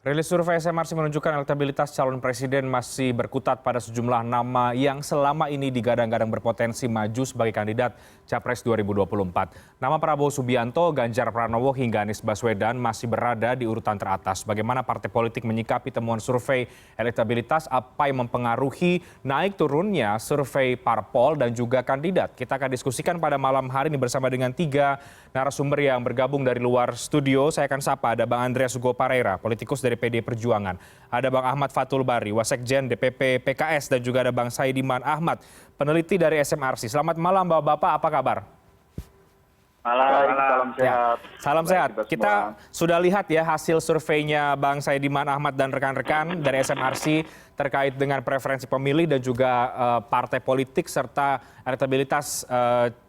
Rilis survei SMRC menunjukkan elektabilitas calon presiden masih berkutat pada sejumlah nama yang selama ini digadang-gadang berpotensi maju sebagai kandidat Capres 2024. Nama Prabowo Subianto, Ganjar Pranowo hingga Anies Baswedan masih berada di urutan teratas. Bagaimana partai politik menyikapi temuan survei elektabilitas, apa yang mempengaruhi naik turunnya survei parpol dan juga kandidat? Kita akan diskusikan pada malam hari ini bersama dengan tiga narasumber yang bergabung dari luar studio. Saya akan sapa, ada Bang Andreas Hugo Pareira, politikus dari PD Perjuangan. Ada Bang Ahmad Fathul Bari, Wasekjen DPP PKS, dan juga ada Bang Saidiman Ahmad, peneliti dari SMRC. Selamat malam Bapak-Bapak, apa kabar? Malam, salam sehat. Salam sehat. Kita sudah lihat ya hasil surveinya Bang Saidiman Ahmad dan rekan-rekan dari SMRC terkait dengan preferensi pemilih dan juga partai politik serta elektabilitas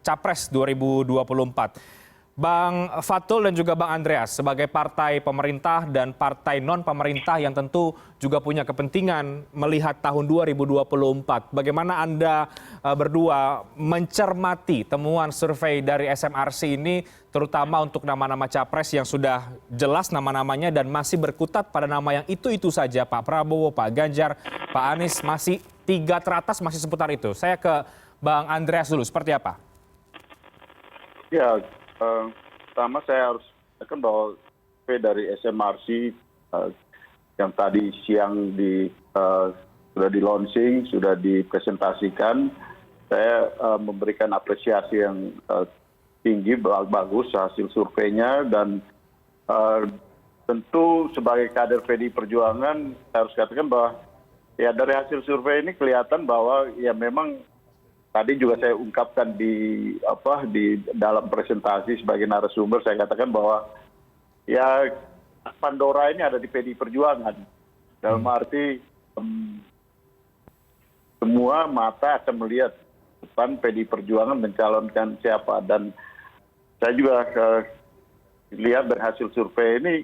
Capres 2024. Bang Fathul dan juga Bang Andreas, sebagai partai pemerintah dan partai non-pemerintah yang tentu juga punya kepentingan melihat tahun 2024, bagaimana Anda berdua mencermati temuan survei dari SMRC ini, terutama untuk nama-nama Capres yang sudah jelas nama-namanya dan masih berkutat pada nama yang itu-itu saja, Pak Prabowo, Pak Ganjar, Pak Anies, masih tiga teratas, masih seputar itu. Saya ke Bang Andreas dulu, seperti apa? Ya, pertama saya harus katakan bahwa survei dari SMRC yang tadi siang sudah di launching, sudah dipresentasikan, saya memberikan apresiasi yang tinggi, bagus hasil surveinya, dan tentu sebagai kader PDI Perjuangan saya harus katakan bahwa ya dari hasil survei ini kelihatan bahwa ya memang tadi juga saya ungkapkan di dalam presentasi sebagai narasumber, saya katakan bahwa ya Pandora ini ada di PDI Perjuangan. Dalam arti semua mata akan melihat depan PDI Perjuangan mencalonkan siapa. Dan saya juga lihat dari hasil survei ini,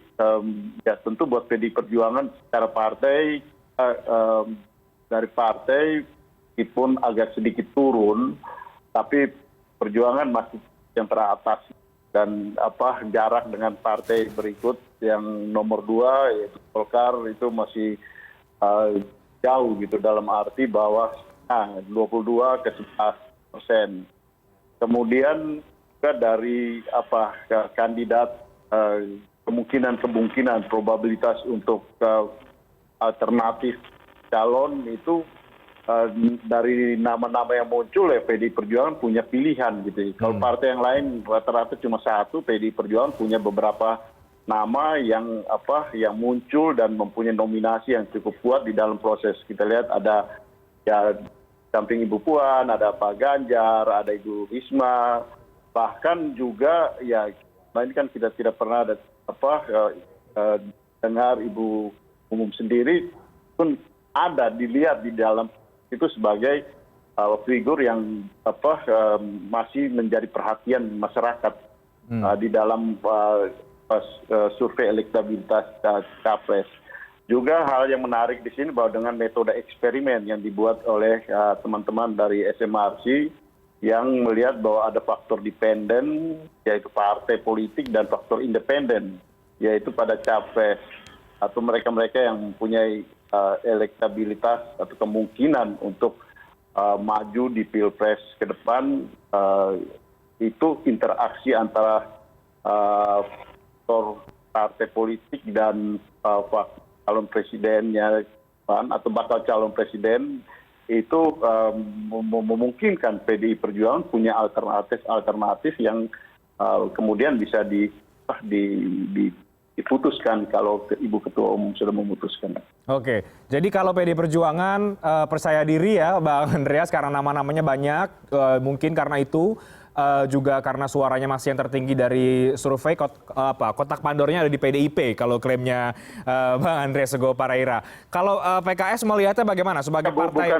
ya tentu buat PDI Perjuangan secara partai, dari partai meskipun agak sedikit turun, tapi perjuangan masih yang teratas, dan jarak dengan partai berikut yang nomor 2 yaitu Golkar itu masih jauh gitu, dalam arti bahwa 22 ke 11%. Kemudian juga dari kandidat, kemungkinan probabilitas untuk alternatif calon itu dari nama-nama yang muncul ya PDI Perjuangan punya pilihan gitu. Kalau partai yang lain rata-rata cuma satu, PDI Perjuangan punya beberapa nama yang muncul dan mempunyai nominasi yang cukup kuat di dalam proses. Kita lihat ada ya samping Ibu Puan, ada Pak Ganjar, ada Ibu Risma, bahkan juga ya ini kan kita tidak pernah ada dengar Ibu Umum sendiri pun ada dilihat di dalam itu sebagai figur yang masih menjadi perhatian masyarakat di dalam survei elektabilitas Capres. Juga hal yang menarik di sini bahwa dengan metode eksperimen yang dibuat oleh teman-teman dari SMRC yang melihat bahwa ada faktor dependen yaitu partai politik dan faktor independen yaitu pada Capres atau mereka-mereka yang mempunyai elektabilitas atau kemungkinan untuk maju di Pilpres ke depan, itu interaksi antara faktor partai politik dan calon presidennya atau bakal calon presiden itu memungkinkan PDI Perjuangan punya alternatif yang kemudian bisa diputuskan kalau Ibu Ketua Umum sudah memutuskan. Oke, jadi kalau PD Perjuangan percaya diri ya Bang Andreas karena nama-namanya banyak, mungkin karena itu juga karena suaranya masih yang tertinggi dari survei, kotak Pandornya ada di PDIP kalau klaimnya Bang Andreas Hugo Pareira. Kalau PKS melihatnya bagaimana sebagai partai?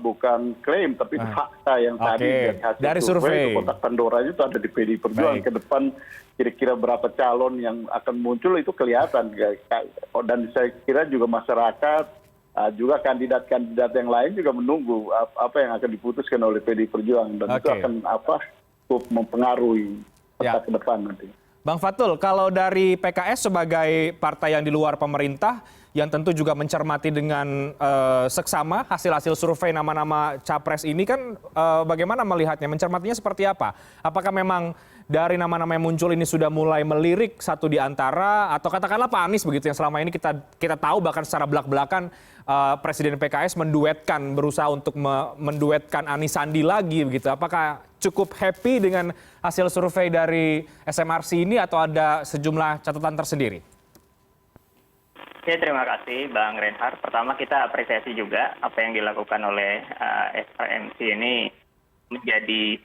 Bukan klaim, tapi fakta yang tadi dari survei. Kotak Pandoranya itu ada di PDI Perjuangan. Ke depan kira-kira berapa calon yang akan muncul itu kelihatan, dan saya kira juga masyarakat, juga kandidat-kandidat yang lain juga menunggu apa yang akan diputuskan oleh PDI Perjuangan, dan itu akan cukup mempengaruhi peta ke depan nanti. Bang Fatul, kalau dari PKS sebagai partai yang di luar pemerintah, yang tentu juga mencermati dengan seksama hasil-hasil survei nama-nama capres ini kan bagaimana melihatnya, mencermatinya seperti apa? Apakah memang dari nama-nama yang muncul ini sudah mulai melirik satu di antara, atau katakanlah Pak Anies begitu yang selama ini kita tahu bahkan secara belak-belakan Presiden PKS berusaha untuk menduetkan Anies Sandi lagi begitu. Apakah cukup happy dengan hasil survei dari SMRC ini atau ada sejumlah catatan tersendiri? Ya, terima kasih Bang Reinhardt. Pertama kita apresiasi juga apa yang dilakukan oleh SMRC ini menjadi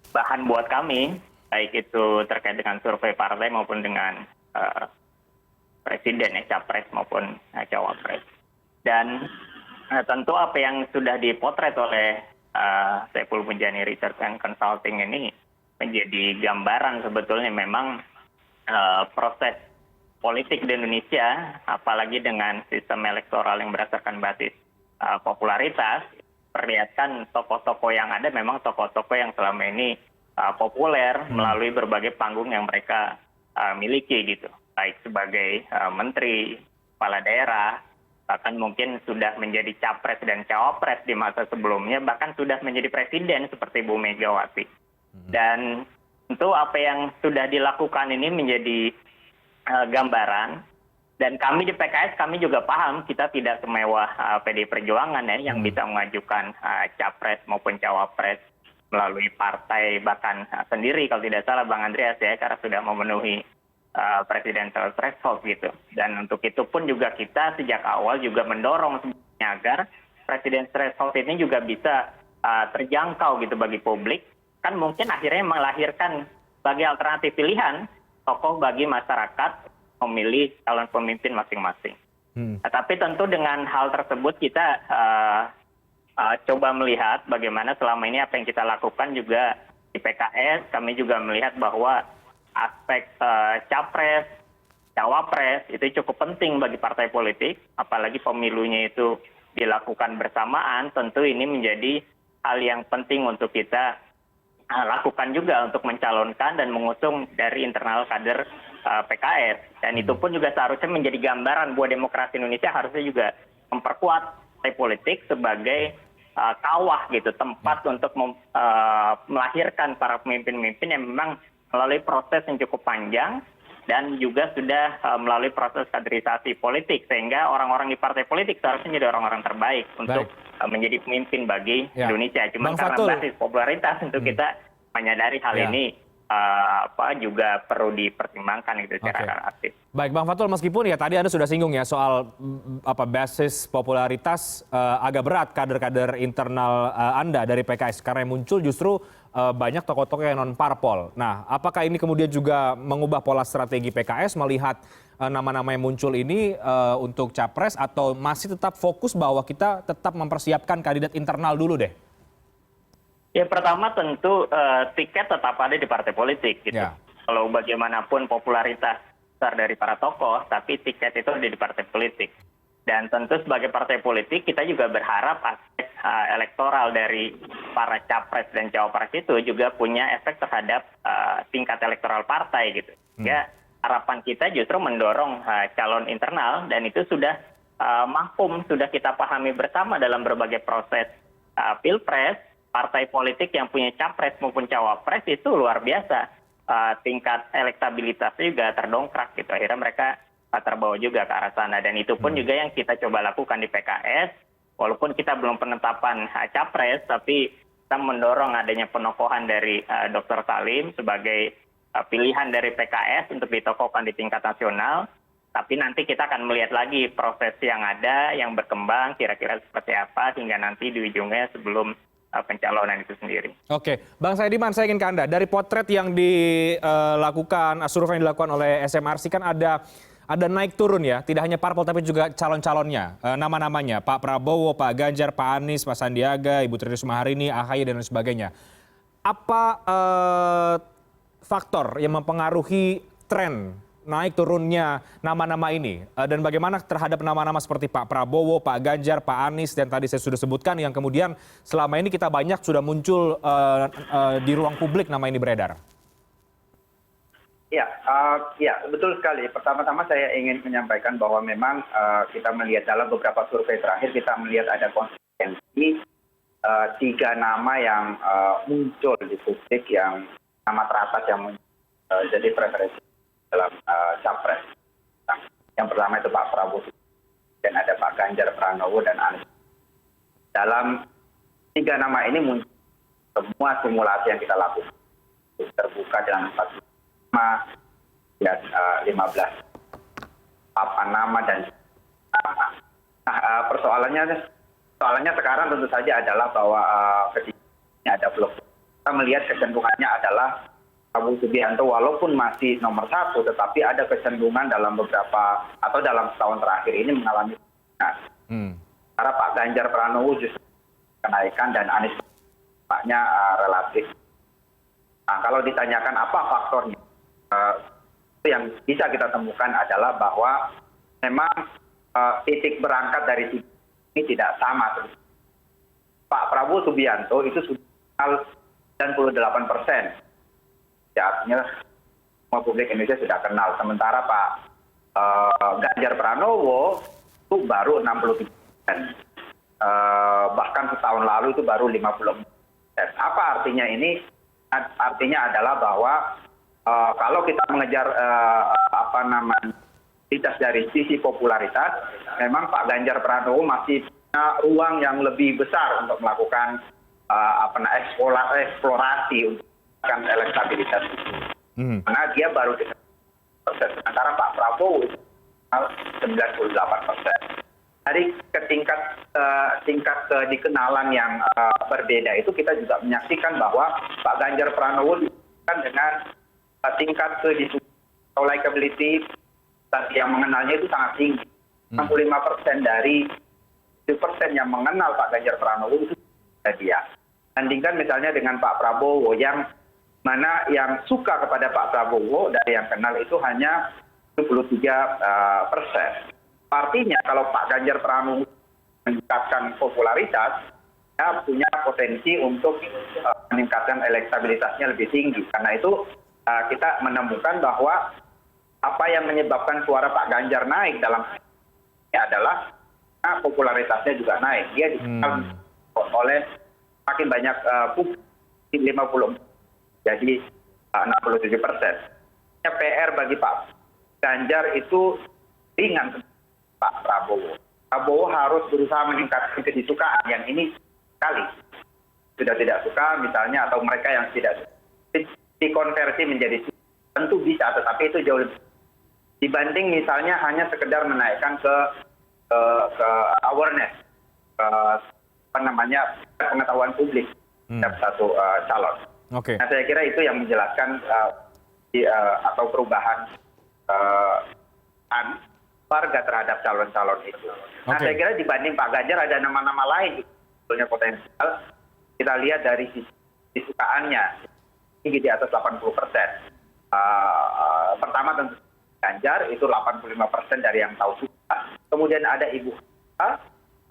bahan buat kami, baik itu terkait dengan survei partai maupun dengan presiden, capres maupun cawapres. Dan tentu apa yang sudah dipotret oleh Saiful Mujani Research and Consulting ini menjadi gambaran sebetulnya memang proses politik di Indonesia, apalagi dengan sistem elektoral yang berdasarkan basis popularitas, perlihatkan tokoh-tokoh yang ada memang tokoh-tokoh yang selama ini populer melalui berbagai panggung yang mereka miliki gitu, baik sebagai menteri, kepala daerah, bahkan mungkin sudah menjadi capres dan cawapres di masa sebelumnya, bahkan sudah menjadi presiden seperti Bu Megawati. Dan tentu apa yang sudah dilakukan ini menjadi gambaran, dan kami di PKS kami juga paham kita tidak semewah PDI Perjuangan yang bisa mengajukan capres maupun cawapres melalui partai bahkan sendiri kalau tidak salah Bang Andreas karena sudah memenuhi presidential threshold gitu. Dan untuk itu pun juga kita sejak awal juga mendorong sebenarnya agar presidential threshold ini juga bisa terjangkau gitu bagi publik. Kan mungkin akhirnya melahirkan bagi alternatif pilihan tokoh bagi masyarakat memilih calon pemimpin masing-masing. Tapi tentu dengan hal tersebut kita coba melihat bagaimana selama ini apa yang kita lakukan juga di PKS, kami juga melihat bahwa aspek capres, cawapres itu cukup penting bagi partai politik, apalagi pemilunya itu dilakukan bersamaan, tentu ini menjadi hal yang penting untuk kita lakukan juga untuk mencalonkan dan mengusung dari internal kader PKS. Dan itu pun juga seharusnya menjadi gambaran buat demokrasi Indonesia, harusnya juga memperkuat partai politik sebagai kawah gitu, tempat untuk melahirkan para pemimpin-pemimpin yang memang melalui proses yang cukup panjang dan juga sudah melalui proses kaderisasi politik, sehingga orang-orang di partai politik seharusnya menjadi orang-orang terbaik untuk menjadi pemimpin bagi Indonesia. Cuma karena basis popularitas tentu kita menyadari hal ini juga perlu dipertimbangkan gitu secara aktif. Baik, Bang Fatul, meskipun ya tadi Anda sudah singgung ya soal basis popularitas agak berat kader-kader internal Anda dari PKS karena yang muncul justru banyak tokoh-tokoh yang non parpol. Nah, apakah ini kemudian juga mengubah pola strategi PKS melihat nama-nama yang muncul ini untuk capres, atau masih tetap fokus bahwa kita tetap mempersiapkan kandidat internal dulu deh? Ya, pertama tentu tiket tetap ada di partai politik gitu. Kalau bagaimanapun popularitas besar dari para tokoh, tapi tiket itu ada di partai politik. Dan tentu sebagai partai politik kita juga berharap aspek elektoral dari para capres dan cawapres itu juga punya efek terhadap tingkat elektoral partai gitu. Ya, harapan kita justru mendorong calon internal, dan itu sudah mahfum, sudah kita pahami bersama dalam berbagai proses pilpres. Partai politik yang punya capres maupun cawapres itu luar biasa, tingkat elektabilitasnya juga terdongkrak gitu. Akhirnya mereka terbawa juga ke arah sana, dan itu pun juga yang kita coba lakukan di PKS. Walaupun kita belum penetapan capres, tapi kita mendorong adanya penokohan dari Dr. Salim sebagai pilihan dari PKS untuk ditokohkan di tingkat nasional. Tapi nanti kita akan melihat lagi proses yang ada, yang berkembang, kira-kira seperti apa, hingga nanti di ujungnya sebelum pencalonan itu sendiri. Oke, Bang Saidiman, saya ingin ke Anda. Dari potret yang dilakukan, survei yang dilakukan oleh SMRC kan ada naik turun ya, tidak hanya parpol tapi juga calon-calonnya, nama-namanya, Pak Prabowo, Pak Ganjar, Pak Anies, Pak Sandiaga, Ibu Tri Risma hari ini, AHY dan lain sebagainya. Apa faktor yang mempengaruhi tren naik turunnya nama-nama ini, dan bagaimana terhadap nama-nama seperti Pak Prabowo, Pak Ganjar, Pak Anies, dan tadi saya sudah sebutkan yang kemudian selama ini kita banyak sudah muncul di ruang publik nama ini beredar? Ya, betul sekali. Pertama-tama saya ingin menyampaikan bahwa memang kita melihat dalam beberapa survei terakhir, kita melihat ada konsistensi tiga nama yang muncul di publik, yang nama teratas yang jadi preferensi dalam capres. Yang pertama itu Pak Prabowo, dan ada Pak Ganjar Pranowo dan Anies. Dalam tiga nama ini muncul semua simulasi yang kita lakukan terbuka dengan 45 dan 15 apa nama dan nama. Nah, persoalannya sekarang tentu saja adalah bahwa ketika ini ada blok, kita melihat kecenderungannya adalah Prabowo Subianto walaupun masih nomor satu, tetapi ada kecenderungan dalam beberapa atau dalam setahun terakhir ini mengalami kenaikan. Karena Pak Ganjar Pranowo justru kenaikan dan Anies nampaknya relatif. Nah, kalau ditanyakan apa faktornya, yang bisa kita temukan adalah bahwa memang titik berangkat dari ini tidak sama. Pak Prabowo Subianto itu sudah 98%. Ya, artinya semua publik Indonesia sudah kenal. Sementara Pak Ganjar Pranowo itu baru 63%. Bahkan setahun lalu itu baru 50%. Apa artinya ini? Artinya adalah bahwa kalau kita mengejar kualitas dari sisi popularitas, memang Pak Ganjar Pranowo masih punya ruang yang lebih besar untuk melakukan eksplorasi untuk melakukan elektabilitas. Karena dia baru di sementara Pak Prabowo 98%. Dari tingkat dikenalan yang berbeda itu, kita juga menyaksikan bahwa Pak Ganjar Pranowo dibandingkan dengan tingkat atau likability yang mengenalnya itu sangat tinggi. 65% dari 7% yang mengenal Pak Ganjar Pranowo itu dia. Bandingkan misalnya dengan Pak Prabowo yang mana yang suka kepada Pak Prabowo dari yang kenal itu hanya 73%. Artinya kalau Pak Ganjar Pranowo meningkatkan popularitas, dia punya potensi untuk meningkatkan elektabilitasnya lebih tinggi. Karena itu kita menemukan bahwa apa yang menyebabkan suara Pak Ganjar naik dalam ini adalah popularitasnya juga naik. Dia dikenal oleh makin banyak publik, 50 jadi 67%. PR bagi Pak Ganjar itu ringan. Pak Prabowo harus berusaha meningkatkan kedisukaan yang ini sekali sudah tidak suka misalnya, atau mereka yang tidak dikonversi menjadi tentu bisa, tetapi itu jauh lebih dibanding misalnya hanya sekedar menaikkan ke awareness, pengetahuan publik terhadap satu calon. Nah, saya kira itu yang menjelaskan atau perubahan warga terhadap calon-calon itu. Nah, saya kira dibanding Pak Ganjar ada nama-nama lain sebetulnya potensial. Kita lihat dari sisi kesukaannya tinggi di atas 80%. Pertama tentu Ganjar itu 85% dari yang tahu suka. Kemudian ada Ibu Khofifah,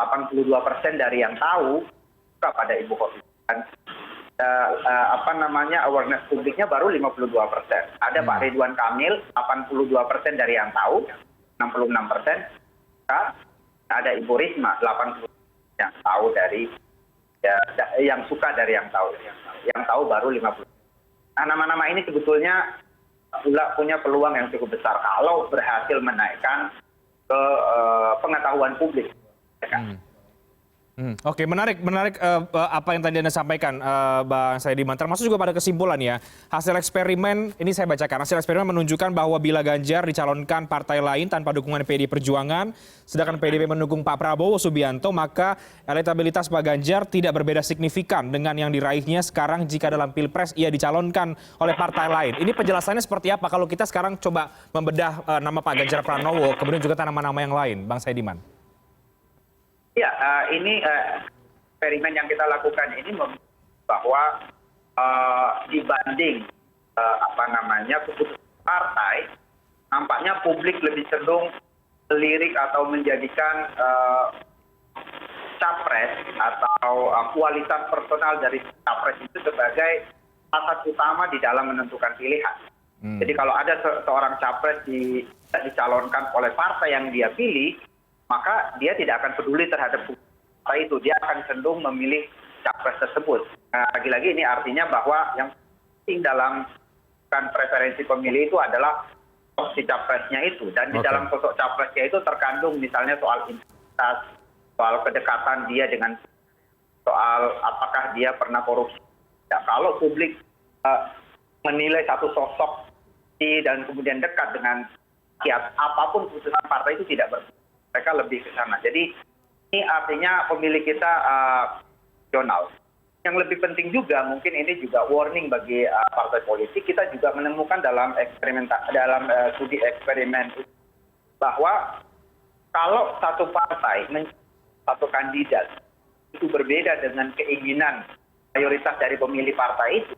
82% dari yang tahu suka pada Ibu Khofifah. Awareness publiknya baru 52%. Ada Pak Ridwan Kamil, 82% dari yang tahu, 66%. Ada Ibu Risma, 80% yang tahu dari yang suka dari yang tahu. Yang tahu baru 50%. Nah, nama-nama ini sebetulnya punya peluang yang cukup besar kalau berhasil menaikkan ke pengetahuan publik. Oke, menarik apa yang tadi Anda sampaikan, Bang Saidman. Termasuk juga pada kesimpulan ya, hasil eksperimen, ini saya bacakan, hasil eksperimen menunjukkan bahwa bila Ganjar dicalonkan partai lain tanpa dukungan PDI Perjuangan, sedangkan PDIP mendukung Pak Prabowo Subianto, maka elektabilitas Pak Ganjar tidak berbeda signifikan dengan yang diraihnya sekarang jika dalam Pilpres ia dicalonkan oleh partai lain. Ini penjelasannya seperti apa kalau kita sekarang coba membedah nama Pak Ganjar Pranowo, kemudian juga nama-nama yang lain, Bang Saidman? Ya, ini eksperimen yang kita lakukan ini bahwa dibanding keputusan partai, nampaknya publik lebih cenderung melirik atau menjadikan capres atau kualitas personal dari capres itu sebagai asas utama di dalam menentukan pilihan. Jadi kalau ada seorang capres dicalonkan oleh partai yang dia pilih, maka dia tidak akan peduli terhadap partai itu. Dia akan cenderung memilih capres tersebut. Nah, lagi-lagi ini artinya bahwa yang penting dalam preferensi pemilih itu adalah si capresnya itu. Dan di dalam sosok capresnya itu terkandung misalnya soal integritas, soal kedekatan dia dengan, soal apakah dia pernah korupsi. Ya, kalau publik menilai satu sosok dan kemudian dekat dengan rakyat, apapun keputusan partai itu tidak mereka lebih ke sana. Jadi ini artinya pemilih kita rasional. Yang lebih penting juga mungkin ini juga warning bagi partai politik. Kita juga menemukan dalam studi eksperimen bahwa kalau satu partai satu kandidat itu berbeda dengan keinginan mayoritas dari pemilih partai itu,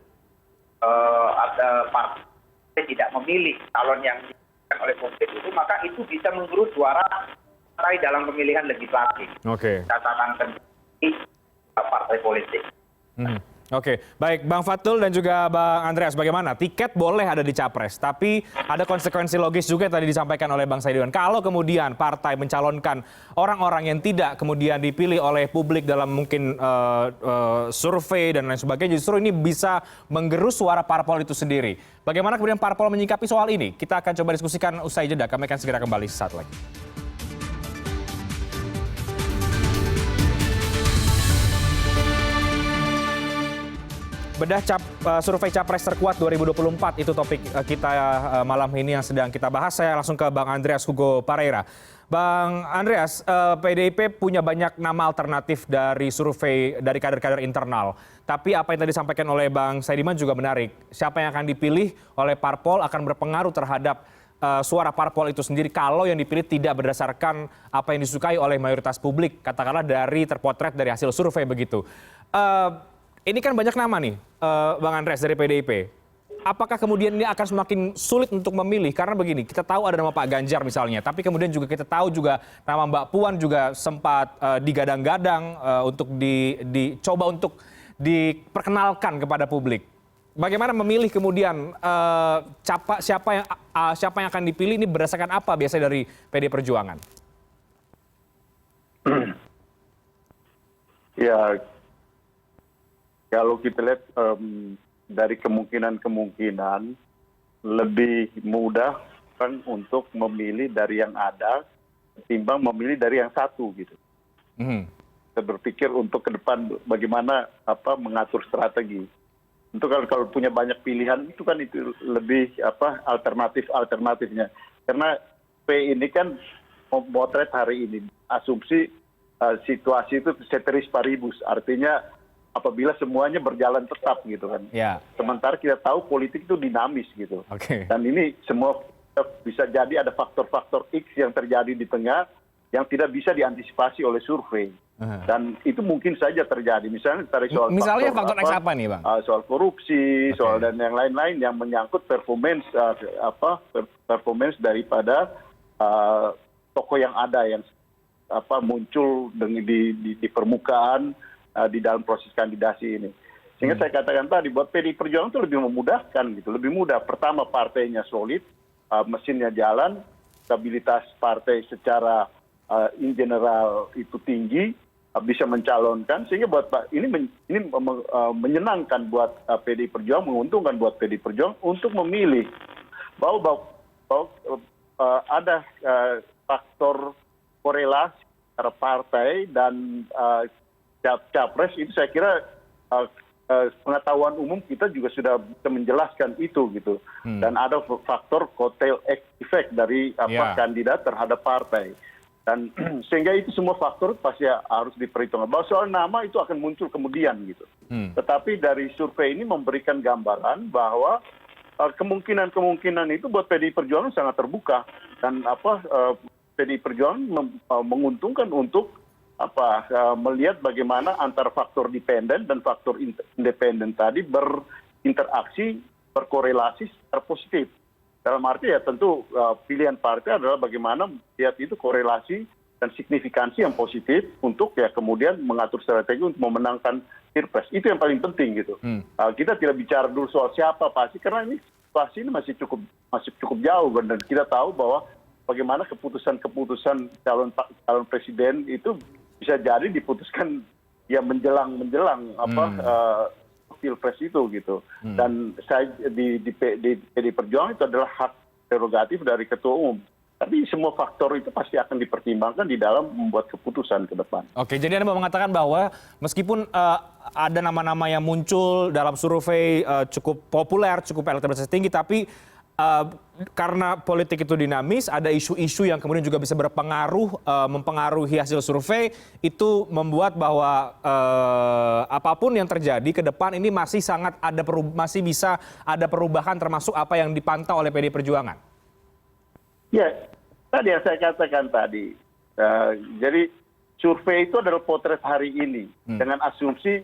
ada partai tidak memilih calon yang diinginkan oleh publik itu, maka itu bisa menggerus suara partai dalam pemilihan legislatif. Catatan penting partai politik. Oke, baik Bang Fatul dan juga Bang Andreas, bagaimana? Tiket boleh ada di capres, tapi ada konsekuensi logis juga yang tadi disampaikan oleh Bang Saidiwan. Kalau kemudian partai mencalonkan orang-orang yang tidak kemudian dipilih oleh publik dalam mungkin survei dan lain sebagainya, justru ini bisa menggerus suara parpol itu sendiri. Bagaimana kemudian parpol menyikapi soal ini? Kita akan coba diskusikan usai jeda. Kami akan segera kembali sesaat lagi. Bedah survei Capres terkuat 2024 itu topik kita malam ini yang sedang kita bahas. Saya langsung ke Bang Andreas Hugo Pareira. Bang Andreas, PDIP punya banyak nama alternatif dari survei dari kader-kader internal. Tapi apa yang tadi disampaikan oleh Bang Saidiman juga menarik. Siapa yang akan dipilih oleh parpol akan berpengaruh terhadap suara parpol itu sendiri kalau yang dipilih tidak berdasarkan apa yang disukai oleh mayoritas publik. Katakanlah dari terpotret dari hasil survei begitu. Ini kan banyak nama nih, Bang Andreas dari PDIP. Apakah kemudian ini akan semakin sulit untuk memilih? Karena begini, kita tahu ada nama Pak Ganjar misalnya, tapi kemudian juga kita tahu juga nama Mbak Puan juga sempat digadang-gadang untuk dicoba untuk diperkenalkan kepada publik. Bagaimana memilih kemudian siapa yang akan dipilih ini berdasarkan apa biasanya dari PD Perjuangan? Ya, kalau kita lihat dari kemungkinan lebih mudah kan untuk memilih dari yang ada ketimbang memilih dari yang satu gitu. Saya berpikir untuk ke depan bagaimana mengatur strategi. Untuk kalau punya banyak pilihan itu kan itu lebih alternatifnya. Karena P ini kan memotret hari ini asumsi situasi itu ceteris paribus, artinya apabila semuanya berjalan tetap gitu kan. Sementara kita tahu politik itu dinamis gitu. Dan ini semua bisa jadi ada faktor-faktor X yang terjadi di tengah yang tidak bisa diantisipasi oleh survei. Dan itu mungkin saja terjadi. Misalnya dari soal faktor X apa nih, Bang? Soal korupsi, soal dan yang lain-lain yang menyangkut performance daripada tokoh yang ada yang muncul di permukaan di dalam proses kandidasi ini. Sehingga saya katakan tadi, buat PDI Perjuangan itu lebih memudahkan gitu, lebih mudah. Pertama, partainya solid, mesinnya jalan, stabilitas partai secara in general itu tinggi, bisa mencalonkan, sehingga buat ini menyenangkan buat PDI Perjuangan, menguntungkan buat PDI Perjuangan untuk memilih bahwa ada faktor korelasi antara partai dan capres itu. Saya kira pengetahuan umum kita juga sudah bisa menjelaskan itu gitu. Dan ada faktor kotel efek dari kandidat terhadap partai. Dan sehingga itu semua faktor pasti harus diperhitungkan. Bahwa soal nama itu akan muncul kemudian gitu. Tetapi dari survei ini memberikan gambaran bahwa kemungkinan itu buat PDI Perjuangan sangat terbuka. Dan PDI Perjuangan menguntungkan untuk melihat bagaimana antara faktor dependen dan faktor independen tadi berinteraksi, berkorelasi secara positif. Dalam arti ya tentu pilihan partai adalah bagaimana melihat itu korelasi dan signifikansi yang positif untuk ya kemudian mengatur strategi untuk memenangkan Pilpres. Itu yang paling penting gitu. Kita tidak bicara dulu soal siapa pasti, karena ini situasi ini masih cukup jauh, dan kita tahu bahwa bagaimana keputusan calon presiden itu bisa jadi diputuskan ya menjelang pilpres itu gitu. Dan saya di PDI Perjuangan itu adalah hak prerogatif dari ketua umum. Tapi semua faktor itu pasti akan dipertimbangkan di dalam membuat keputusan ke depan. Oke, jadi Anda mau mengatakan bahwa meskipun ada nama-nama yang muncul dalam survei cukup populer, cukup elektabilitas tinggi, tapi karena politik itu dinamis, ada isu-isu yang kemudian juga bisa berpengaruh, mempengaruhi hasil survei, itu membuat bahwa apapun yang terjadi ke depan ini masih masih bisa ada perubahan, termasuk apa yang dipantau oleh PDI Perjuangan. Ya, tadi yang saya katakan tadi. Jadi survei itu adalah potret hari ini dengan asumsi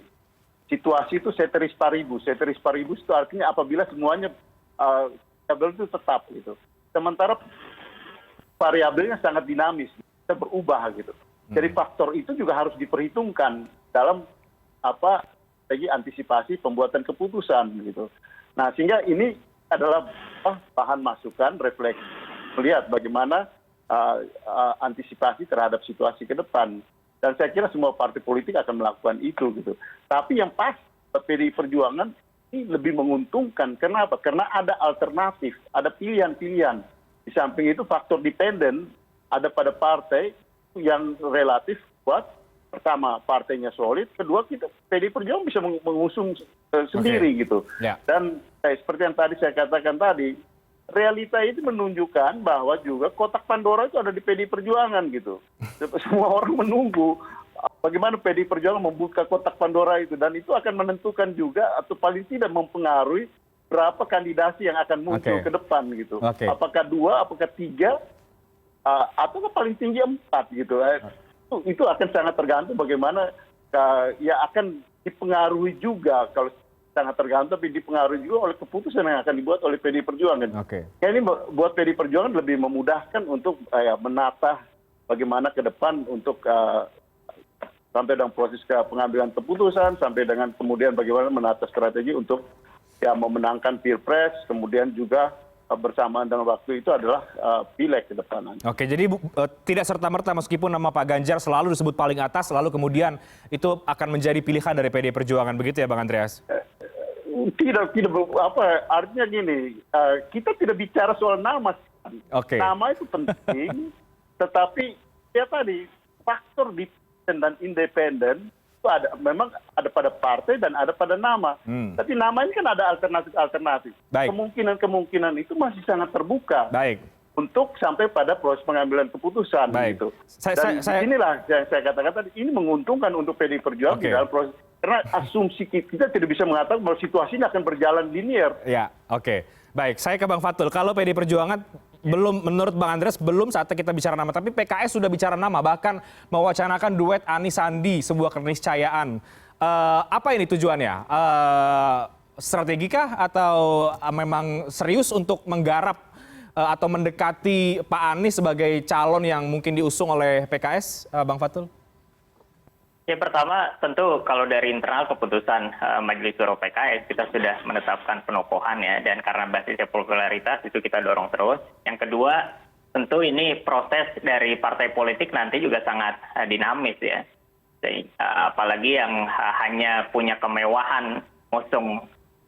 situasi itu ceteris paribus. Ceteris paribus itu artinya apabila semuanya variabel itu tetap gitu. Sementara variabelnya sangat dinamis, bisa berubah gitu. Jadi faktor itu juga harus diperhitungkan dalam strategi antisipasi pembuatan keputusan gitu. Nah, sehingga ini adalah bahan masukan, refleksi melihat bagaimana antisipasi terhadap situasi ke depan. Dan saya kira semua partai politik akan melakukan itu gitu. Tapi yang pas PDI Perjuangan ini lebih menguntungkan. Kenapa? Karena ada alternatif, ada pilihan-pilihan. Di samping itu faktor dependen ada pada partai yang relatif kuat. Pertama, partainya solid. Kedua, PDI Perjuangan bisa mengusung sendiri gitu. Ya. Dan seperti yang tadi saya katakan tadi, realita itu menunjukkan bahwa juga kotak Pandora itu ada di PDI Perjuangan gitu. Semua orang menunggu bagaimana PDI Perjuangan membuka kotak Pandora itu, dan itu akan menentukan juga atau paling tidak mempengaruhi berapa kandidasi yang akan muncul ke depan gitu. Apakah 2, apakah 3, atau paling tinggi 4 gitu. Itu akan sangat tergantung bagaimana ya akan dipengaruhi juga, kalau sangat tergantung, tapi dipengaruhi juga oleh keputusan yang akan dibuat oleh PDI Perjuangan. Ya, ini buat PDI Perjuangan lebih memudahkan untuk menata bagaimana ke depan untuk sampai dengan proses pengambilan keputusan, sampai dengan kemudian bagaimana menata strategi untuk memenangkan Pilpres, kemudian juga bersamaan dengan waktu itu adalah pileg ke depan. Oke, jadi tidak serta-merta meskipun nama Pak Ganjar selalu disebut paling atas, lalu kemudian itu akan menjadi pilihan dari PDI Perjuangan, begitu ya Bang Andreas? Tidak artinya gini, kita tidak bicara soal nama. Nama itu penting, tetapi ya tadi faktor dependen dan independen itu memang ada pada partai dan ada pada nama. Tapi nama ini kan ada alternatif. Kemungkinan itu masih sangat terbuka untuk sampai pada proses pengambilan keputusan. Gitu. Dan inilah yang saya katakan tadi, ini menguntungkan untuk PDI Perjuangan di dalam proses. Karena asumsi kita tidak bisa mengatakan bahwa situasinya akan berjalan linear. Ya, oke. Baik, saya ke Bang Fatul. Kalau PDI Perjuangan belum, menurut Bang Andreas, belum saatnya kita bicara nama. Tapi PKS sudah bicara nama, bahkan mewacanakan duet Anies Sandi, sebuah keniscayaan. Apa ini tujuannya? Strategikah atau memang serius untuk menggarap atau mendekati Pak Anies sebagai calon yang mungkin diusung oleh PKS, Bang Fatul? Ya, pertama tentu kalau dari internal keputusan Majelis Syuro PKS kita sudah menetapkan penokohan ya, dan karena basisnya popularitas itu kita dorong terus. Yang kedua, tentu ini proses dari partai politik nanti juga sangat dinamis ya. Apalagi yang hanya punya kemewahan ngusung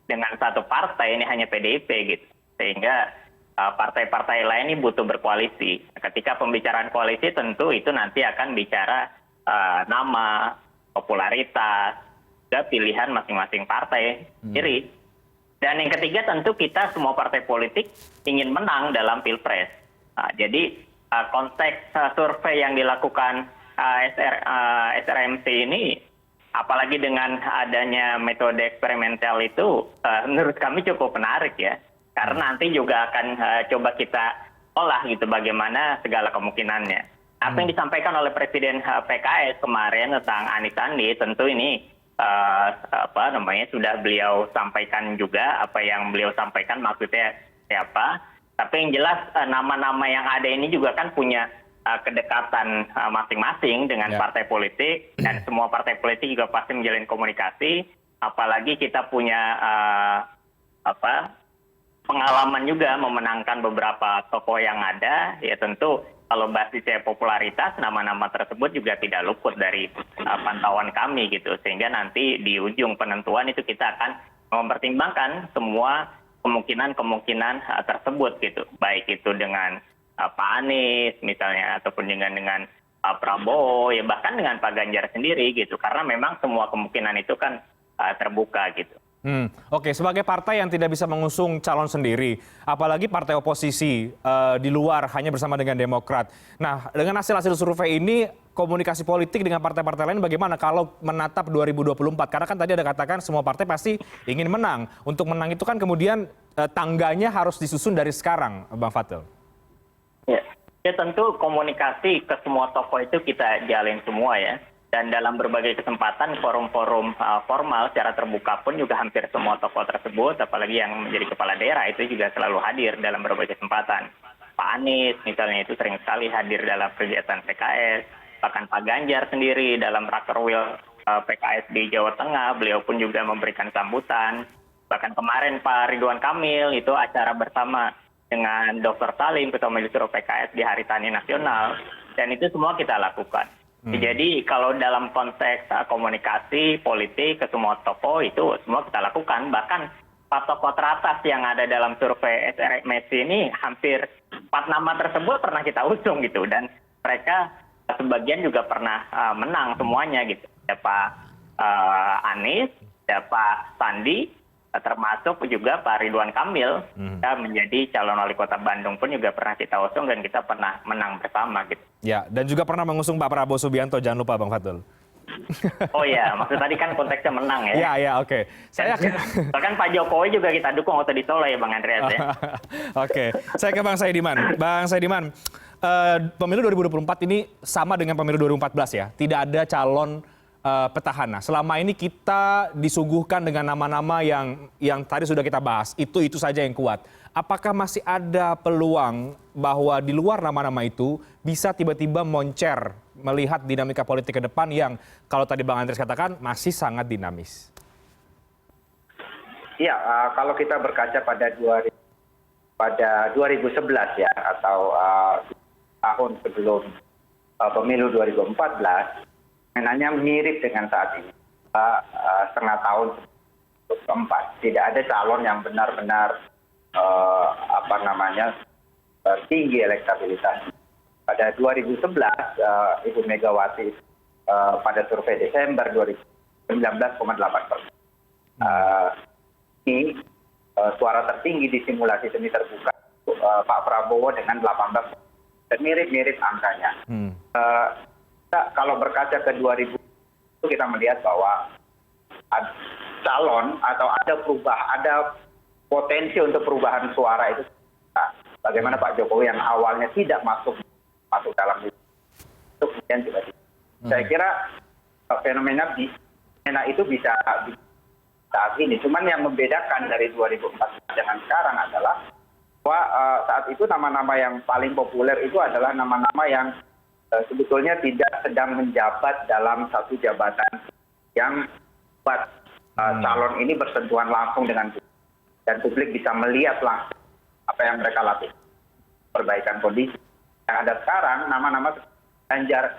dengan satu partai, ini hanya PDIP gitu. Sehingga partai-partai lain ini butuh berkoalisi. Ketika pembicaraan koalisi tentu itu nanti akan bicara nama, popularitas, juga pilihan masing-masing partai sendiri. Dan yang ketiga tentu kita semua partai politik ingin menang dalam Pilpres. Jadi konteks survei yang dilakukan SRMC ini, apalagi dengan adanya metode eksperimental itu, menurut kami cukup menarik ya. Karena nanti juga akan coba kita olah gitu bagaimana segala kemungkinannya. Apa yang disampaikan oleh Presiden PKS kemarin tentang Anies Sandi, tentu ini sudah beliau sampaikan juga, apa yang beliau sampaikan maksudnya siapa. Tapi yang jelas nama-nama yang ada ini juga kan punya kedekatan masing-masing dengan partai politik, dan semua partai politik juga pasti menjalin komunikasi. Apalagi kita punya pengalaman juga memenangkan beberapa tokoh yang ada, ya tentu kalau basisnya popularitas, nama-nama tersebut juga tidak luput dari pantauan kami gitu. Sehingga nanti di ujung penentuan itu kita akan mempertimbangkan semua kemungkinan-kemungkinan tersebut gitu. Baik itu dengan Pak Anies misalnya, ataupun dengan Pak Prabowo, ya bahkan dengan Pak Ganjar sendiri gitu. Karena memang semua kemungkinan itu kan terbuka gitu. Oke, sebagai partai yang tidak bisa mengusung calon sendiri, apalagi partai oposisi di luar hanya bersama dengan Demokrat. Nah, dengan hasil-hasil survei ini, komunikasi politik dengan partai-partai lain bagaimana kalau menatap 2024? Karena kan tadi ada katakan semua partai pasti ingin menang. Untuk menang itu kan kemudian tangganya harus disusun dari sekarang, Bang Fatul. Ya tentu komunikasi ke semua tokoh itu kita jalin semua ya. Dan dalam berbagai kesempatan, forum-forum formal secara terbuka pun juga hampir semua tokoh tersebut, apalagi yang menjadi kepala daerah, itu juga selalu hadir dalam berbagai kesempatan. Pak Anies misalnya itu sering sekali hadir dalam kegiatan PKS, bahkan Pak Ganjar sendiri dalam Rakerwil PKS di Jawa Tengah, beliau pun juga memberikan sambutan. Bahkan kemarin Pak Ridwan Kamil itu acara bersama dengan Dr. Salim, Ketua Majelis Suro PKS di Hari Tani Nasional, dan itu semua kita lakukan. Jadi kalau dalam konteks komunikasi politik ke semua tokoh itu semua kita lakukan. Bahkan Pak tokoh teratas yang ada dalam survei SRMC ini hampir 4 nama tersebut pernah kita usung gitu. Dan mereka sebagian juga pernah menang semuanya gitu. Ada Pak Anies, ada Pak Sandi, termasuk juga Pak Ridwan Kamil, kita menjadi calon wali kota Bandung pun juga pernah kita usung dan kita pernah menang bersama gitu. Ya, dan juga pernah mengusung Pak Prabowo Subianto, jangan lupa Bang Fatul. Oh iya, maksud tadi kan konteksnya menang ya. Ya, oke. Saya bahkan Pak Jokowi juga kita dukung waktu di Solo ya Bang Andreas ya. Oke, saya ke Bang Saidiman. Bang Saidiman, pemilu 2024 ini sama dengan pemilu 2014 ya, tidak ada calon petahana. Selama ini kita disuguhkan dengan nama-nama yang tadi sudah kita bahas, itu saja yang kuat. Apakah masih ada peluang bahwa di luar nama-nama itu bisa tiba-tiba moncer melihat dinamika politik ke depan yang kalau tadi Bang Andreas katakan masih sangat dinamis? Iya, kalau kita berkaca pada 2011 ya, atau tahun sebelum pemilu 2014, mainannya mirip dengan saat ini. Setengah tahun keempat, tidak ada calon yang benar-benar tinggi elektabilitas. Pada 2011, Ibu Megawati pada survei Desember 19,8%. Ini suara tertinggi di simulasi semi terbuka Pak Prabowo dengan 18%. Dan mirip-mirip angkanya. Kalau berkaca ke 2000 itu kita melihat bahwa calon atau ada potensi untuk perubahan suara itu. Bagaimana Pak Jokowi yang awalnya tidak masuk dalam itu kemudian tiba-tiba. Saya kira fenomena itu bisa saat ini. Cuman yang membedakan dari 2014 dengan sekarang adalah bahwa saat itu nama-nama yang paling populer itu adalah nama-nama yang sebetulnya tidak sedang menjabat dalam satu jabatan yang buat calon ini bersentuhan langsung dengan publik. Dan publik bisa melihat langsung apa yang mereka lakukan. Perbaikan kondisi. Yang ada sekarang, nama-nama Ganjar,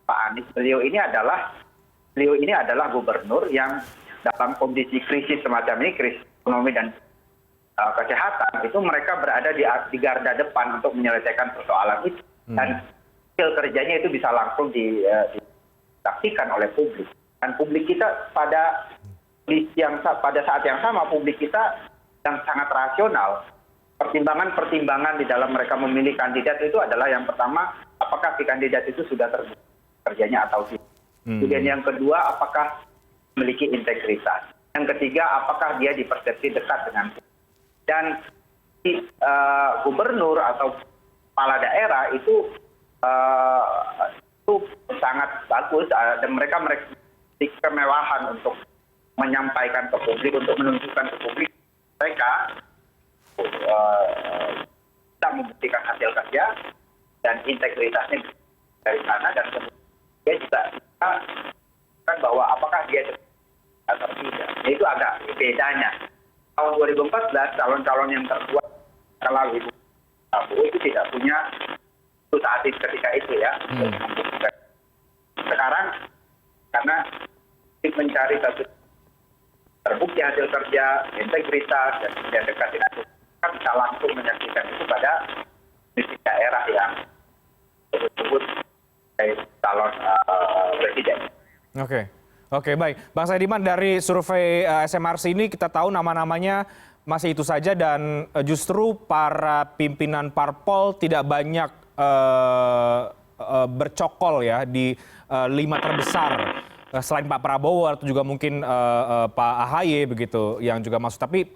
Pak Anies, beliau ini adalah gubernur yang dalam kondisi krisis semacam ini, krisis ekonomi dan kesehatan, itu mereka berada di garda depan untuk menyelesaikan persoalan itu. Dan hasil kerjanya itu bisa langsung disaksikan oleh publik. Dan publik kita pada saat yang sama, publik kita yang sangat rasional. Pertimbangan-pertimbangan di dalam mereka memilih kandidat itu adalah yang pertama, apakah si kandidat itu sudah terbukti kerjanya atau tidak. Kemudian yang kedua, apakah memiliki integritas. Yang ketiga, apakah dia dipersepsi dekat dengan publik. Dan gubernur atau kepala daerah itu sangat bagus dan mereka memiliki kemewahan untuk menyampaikan ke publik, untuk menunjukkan ke publik mereka bisa membuktikan hasil kerja dan integritasnya dari sana, dan kemudian dia juga kan bahwa apakah dia atau tidak. Itu agak bedanya tahun 2014 calon-calon yang terkuat kalau Ibu Prabowo itu tidak punya itu saat itu ketika itu ya. Sekarang karena mencari satu terbukti hasil kerja, integritas, dan kemudian dekat dengan kita bisa langsung menyaksikan itu pada di daerah yang disebut calon presiden. Oke, baik. Bang Saidiman, dari survei SMRC ini kita tahu nama-namanya masih itu saja dan justru para pimpinan parpol tidak banyak bercokol ya di 5 terbesar selain Pak Prabowo atau juga mungkin Pak AHY begitu yang juga masuk. Tapi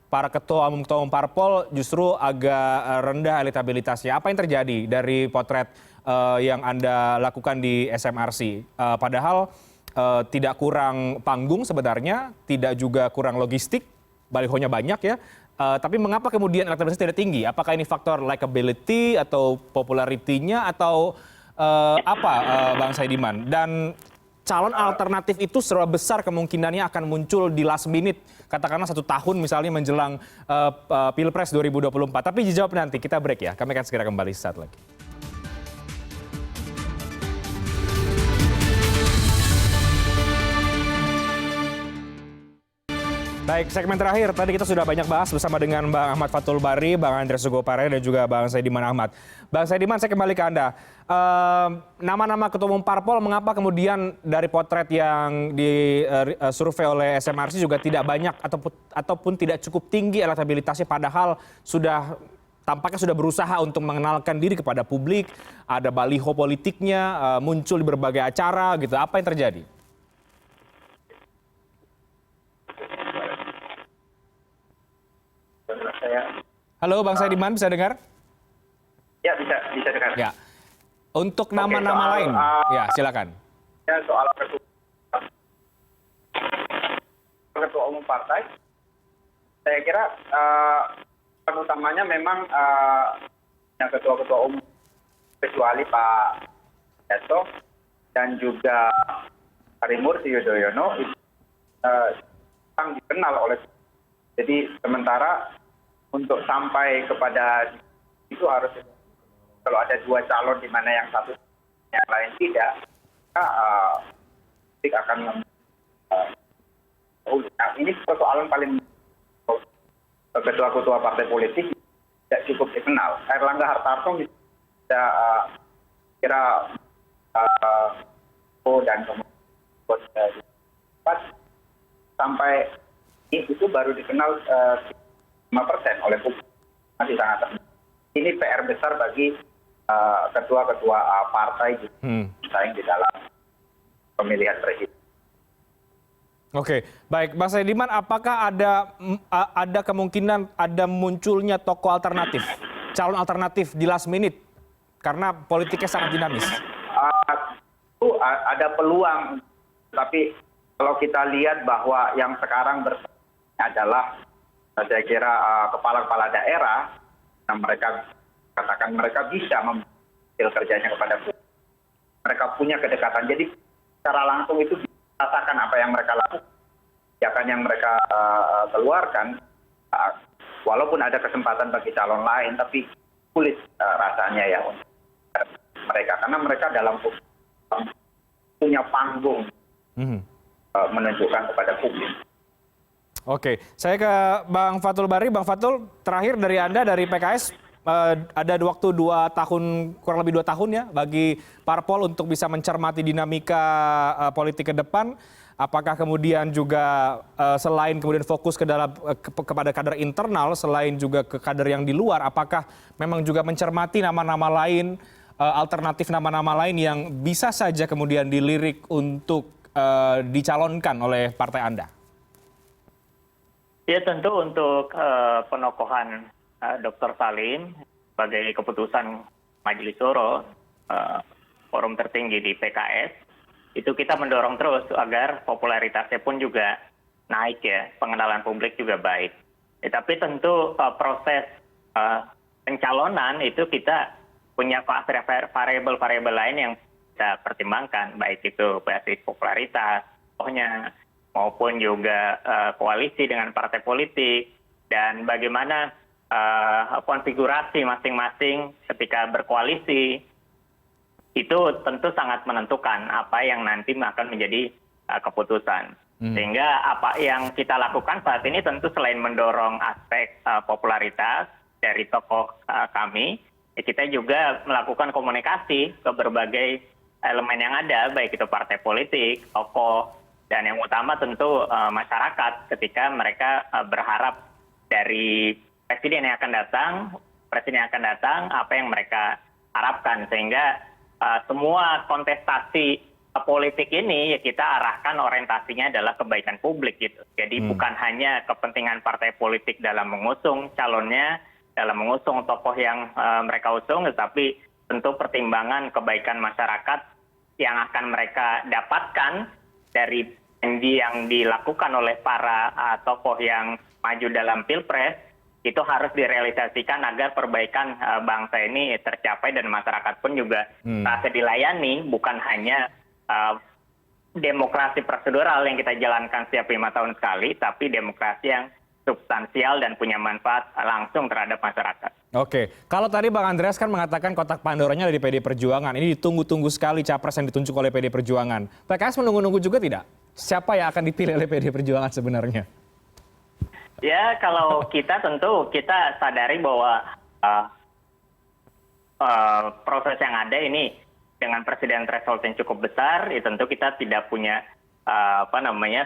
para ketua umum parpol justru agak rendah elektabilitasnya. Apa yang terjadi dari potret yang Anda lakukan di SMRC? Padahal tidak kurang panggung sebenarnya, tidak juga kurang logistik, balihonya banyak ya. Tapi mengapa kemudian elektabilitasnya tidak tinggi? Apakah ini faktor likability atau popularitinya atau apa, Bang Saidiman? Dan calon alternatif itu seberapa besar kemungkinannya akan muncul di last minute, katakanlah 1 tahun misalnya menjelang Pilpres 2024. Tapi dijawab nanti, kita break ya. Kami akan segera kembali saat lagi. Baik, segmen terakhir tadi kita sudah banyak bahas bersama dengan Bang Ahmad Fathul Bari, Bang Andre Sugopare, dan juga Bang Saidiman Ahmad. Bang Saidiman, saya kembali ke Anda. Nama-nama ketua umum parpol, mengapa kemudian dari potret yang disurvei oleh SMRC juga tidak banyak ataupun tidak cukup tinggi elektabilitasnya, padahal tampaknya sudah berusaha untuk mengenalkan diri kepada publik, ada baliho politiknya, muncul di berbagai acara gitu. Apa yang terjadi? Halo Bang Saidiman, bisa dengar? Ya, bisa dengar. Ya. Untuk nama-nama lain, ya silakan. Ya, soal ketua umum partai, saya kira utamanya memang yang ketua-ketua umum, kecuali Pak Hasto dan juga Harimurti Yudhoyono, itu yang dikenal oleh. Jadi sementara untuk sampai kepada itu harus kalau ada 2 calon di mana yang satu yang lain tidak, maka akan ini persoalan paling ketua-ketua partai politik tidak cukup dikenal. Erlangga Hartarto tidak kira dan kemudian sampai itu baru dikenal 5% oleh publik, masih sangat rendah. Ini PR besar bagi ketua-ketua partai yang di dalam pemilihan presiden. Oke, baik, Bang Saidiman, apakah ada kemungkinan ada munculnya tokoh alternatif, calon alternatif di last minute karena politiknya sangat dinamis? Itu ada peluang, tapi kalau kita lihat bahwa yang sekarang adalah saya kira kepala-kepala daerah yang mereka katakan mereka bisa memilih kerjanya kepada publik. Mereka punya kedekatan. Jadi secara langsung itu rasakan apa yang mereka lakukan, kebijakan yang mereka keluarkan. Walaupun ada kesempatan bagi calon lain, tapi sulit rasanya ya untuk mereka. Karena mereka dalam punya panggung menunjukkan kepada publik. Oke, saya ke Bang Fathul Bari. Bang Fathul, terakhir dari Anda, dari PKS, ada waktu 2 tahun, kurang lebih 2 tahun ya, bagi parpol untuk bisa mencermati dinamika politik ke depan. Apakah kemudian juga selain kemudian fokus kepada kader internal, selain juga ke kader yang di luar, apakah memang juga mencermati nama-nama lain, alternatif nama-nama lain yang bisa saja kemudian dilirik untuk dicalonkan oleh partai Anda? Ya tentu untuk penokohan Dr. Salim sebagai keputusan Majelis Syuro, forum tertinggi di PKS, itu kita mendorong terus agar popularitasnya pun juga naik ya, pengenalan publik juga baik. Tapi tentu proses pencalonan itu kita punya variabel-variabel lain yang kita pertimbangkan, baik itu basis popularitas, pokoknya maupun juga koalisi dengan partai politik, dan bagaimana konfigurasi masing-masing ketika berkoalisi, itu tentu sangat menentukan apa yang nanti akan menjadi keputusan. Sehingga apa yang kita lakukan saat ini tentu selain mendorong aspek popularitas dari tokoh kami, kita juga melakukan komunikasi ke berbagai elemen yang ada, baik itu partai politik, tokoh, dan yang utama tentu masyarakat ketika mereka berharap dari presiden yang akan datang, apa yang mereka harapkan. Sehingga semua kontestasi politik ini ya kita arahkan orientasinya adalah kebaikan publik gitu. Jadi bukan hanya kepentingan partai politik dalam mengusung calonnya, dalam mengusung tokoh yang mereka usung, tetapi tentu pertimbangan kebaikan masyarakat yang akan mereka dapatkan dari janji yang dilakukan oleh para tokoh yang maju dalam pilpres, itu harus direalisasikan agar perbaikan bangsa ini tercapai dan masyarakat pun juga merasa dilayani, bukan hanya demokrasi prosedural yang kita jalankan setiap 5 tahun sekali, tapi demokrasi yang substansial dan punya manfaat langsung terhadap masyarakat. Oke, kalau tadi Bang Andreas kan mengatakan kotak Pandoranya dari PD Perjuangan, ini ditunggu-tunggu sekali capres yang ditunjuk oleh PD Perjuangan. PKS menunggu-nunggu juga tidak? Siapa yang akan dipilih oleh PD Perjuangan sebenarnya? Ya, kalau kita tentu kita sadari bahwa proses yang ada ini dengan presiden threshold yang cukup besar, ya tentu kita tidak punya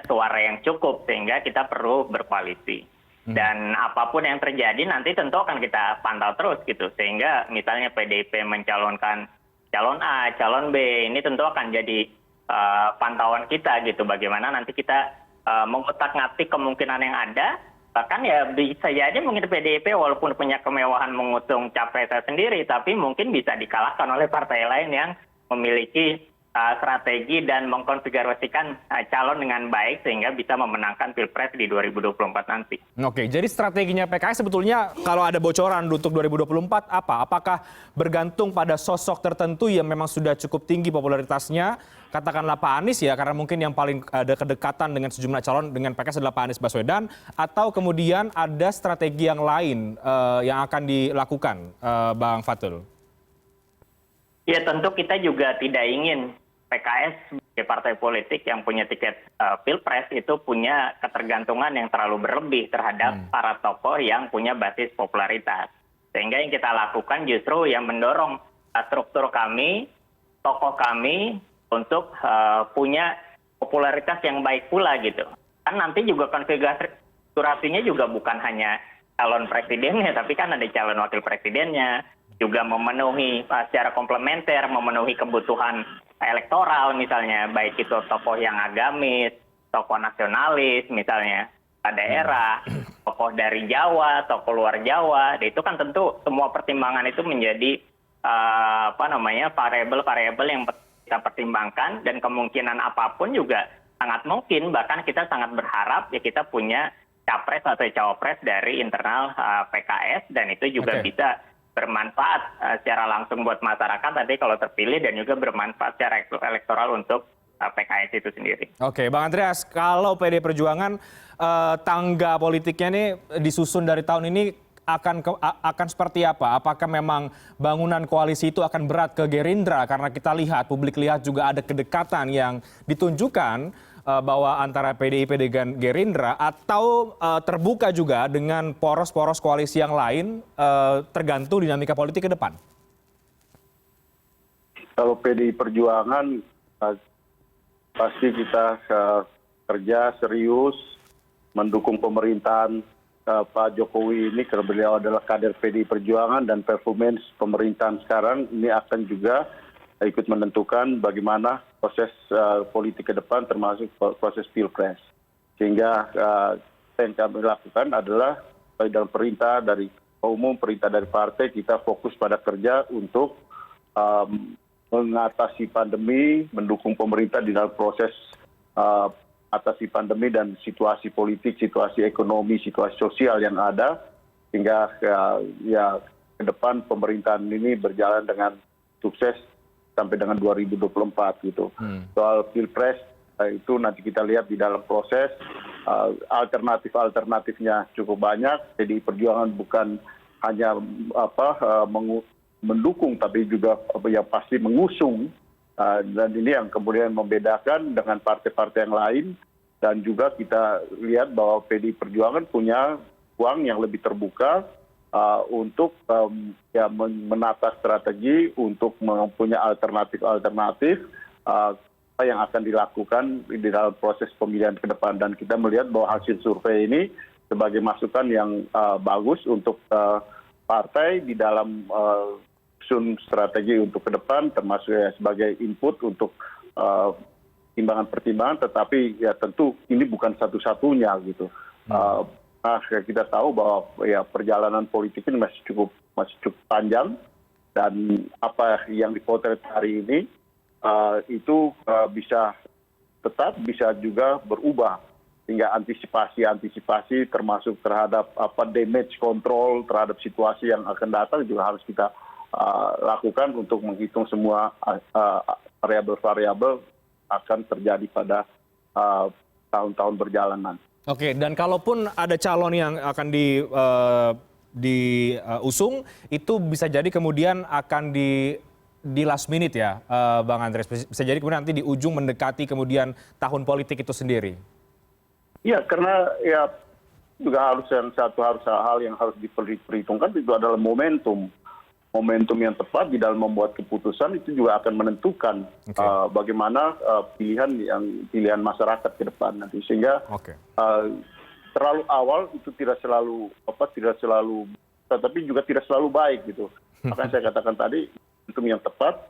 suara yang cukup, sehingga kita perlu berkoalisi. Dan apapun yang terjadi nanti tentu akan kita pantau terus gitu, sehingga misalnya PDIP mencalonkan calon A, calon B, ini tentu akan jadi pantauan kita gitu, bagaimana nanti kita mengutak-ngatik kemungkinan yang ada. Bahkan ya bisa jadi mungkin PDIP walaupun punya kemewahan mengusung capresnya sendiri, tapi mungkin bisa dikalahkan oleh partai lain yang memiliki strategi dan mengkonfigurasikan calon dengan baik sehingga bisa memenangkan Pilpres di 2024 nanti. Oke, jadi strateginya PKS sebetulnya kalau ada bocoran untuk 2024 apa? Apakah bergantung pada sosok tertentu yang memang sudah cukup tinggi popularitasnya? Katakanlah Pak Anies ya, karena mungkin yang paling ada kedekatan dengan sejumlah calon dengan PKS adalah Pak Anies Baswedan, atau kemudian ada strategi yang lain yang akan dilakukan, Bang Fatul? Ya tentu kita juga tidak ingin PKS sebagai partai politik yang punya tiket Pilpres itu punya ketergantungan yang terlalu berlebih terhadap para tokoh yang punya basis popularitas. Sehingga yang kita lakukan justru yang mendorong struktur kami, tokoh kami untuk punya popularitas yang baik pula gitu. Kan nanti juga konfigurasinya juga bukan hanya calon presidennya, tapi kan ada calon wakil presidennya, juga memenuhi secara komplementer, memenuhi kebutuhan elektoral misalnya, baik itu tokoh yang agamis, tokoh nasionalis misalnya, daerah, tokoh dari Jawa, tokoh luar Jawa, itu kan tentu semua pertimbangan itu menjadi variabel-variabel yang kita pertimbangkan, dan kemungkinan apapun juga sangat mungkin, bahkan kita sangat berharap ya kita punya capres atau cawapres dari internal PKS, dan itu juga bisa bermanfaat secara langsung buat masyarakat nanti kalau terpilih, dan juga bermanfaat secara elektoral untuk PKS itu sendiri. Oke, Bang Andreas, kalau PD Perjuangan tangga politiknya ini disusun dari tahun ini akan seperti apa? Apakah memang bangunan koalisi itu akan berat ke Gerindra? Karena kita lihat, publik lihat juga ada kedekatan yang ditunjukkan bahwa antara PDIP dengan Gerindra, atau terbuka juga dengan poros-poros koalisi yang lain, tergantung dinamika politik ke depan? Kalau PDI Perjuangan pasti kita kerja serius mendukung pemerintahan Pak Jokowi ini, karena beliau adalah kader PDI Perjuangan, dan performance pemerintahan sekarang ini akan juga ikut menentukan bagaimana proses politik ke depan, termasuk proses Pilpres. Sehingga yang kami lakukan adalah dalam perintah dari umum, perintah dari partai, kita fokus pada kerja untuk mengatasi pandemi, mendukung pemerintah di dalam proses atasi pandemi dan situasi politik, situasi ekonomi, situasi sosial yang ada, sehingga ya ke depan pemerintahan ini berjalan dengan sukses sampai dengan 2024 gitu. Soal Pilpres itu nanti kita lihat di dalam proses. Alternatifnya cukup banyak. Jadi Perjuangan bukan hanya mendukung, tapi juga yang pasti mengusung. Dan ini yang kemudian membedakan dengan partai-partai yang lain. Dan juga kita lihat bahwa PDI Perjuangan punya ruang yang lebih terbuka untuk menata strategi, untuk mempunyai alternatif apa yang akan dilakukan di dalam proses pemilihan ke depan. Dan kita melihat bahwa hasil survei ini sebagai masukan yang bagus untuk partai di dalam susun strategi untuk ke depan, termasuk sebagai input untuk pertimbangan, tetapi ya tentu ini bukan satu-satunya gitu. Kita tahu bahwa perjalanan politik ini masih cukup panjang, dan apa yang dipotret hari ini itu bisa juga berubah, sehingga antisipasi termasuk terhadap damage control terhadap situasi yang akan datang juga harus kita lakukan untuk menghitung semua variabel-variabel akan terjadi pada tahun-tahun berjalanan. Oke, dan kalaupun ada calon yang akan diusung, itu bisa jadi kemudian akan di last minute ya, Bang Andreas. Bisa jadi kemudian nanti di ujung mendekati kemudian tahun politik itu sendiri. Iya, karena ya juga harus hal yang harus diperhitungkan itu adalah momentum yang tepat di dalam membuat keputusan itu juga akan menentukan bagaimana pilihan masyarakat ke depan nanti, sehingga terlalu awal itu tidak selalu tetapi juga tidak selalu baik gitu. Makanya saya katakan tadi, momentum yang tepat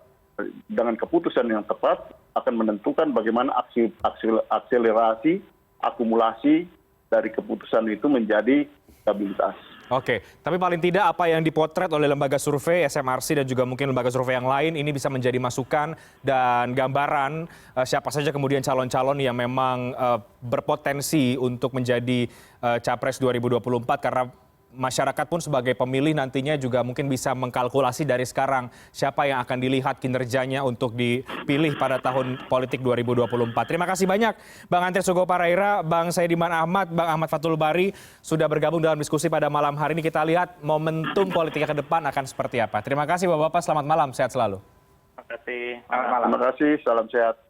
dengan keputusan yang tepat akan menentukan bagaimana akselerasi akumulasi dari keputusan itu menjadi stabilitas. Oke, tapi paling tidak apa yang dipotret oleh lembaga survei SMRC dan juga mungkin lembaga survei yang lain ini bisa menjadi masukan dan gambaran siapa saja kemudian calon-calon yang memang berpotensi untuk menjadi Capres 2024, karena masyarakat pun sebagai pemilih nantinya juga mungkin bisa mengkalkulasi dari sekarang siapa yang akan dilihat kinerjanya untuk dipilih pada tahun politik 2024. Terima kasih banyak Bang Andreas Hugo Pareira, Bang Saidiman Ahmad, Bang Ahmad Fathul Bari sudah bergabung dalam diskusi pada malam hari ini. Kita lihat momentum politiknya ke depan akan seperti apa. Terima kasih Bapak-Bapak, selamat malam, sehat selalu. Terima kasih. Terima kasih, salam sehat.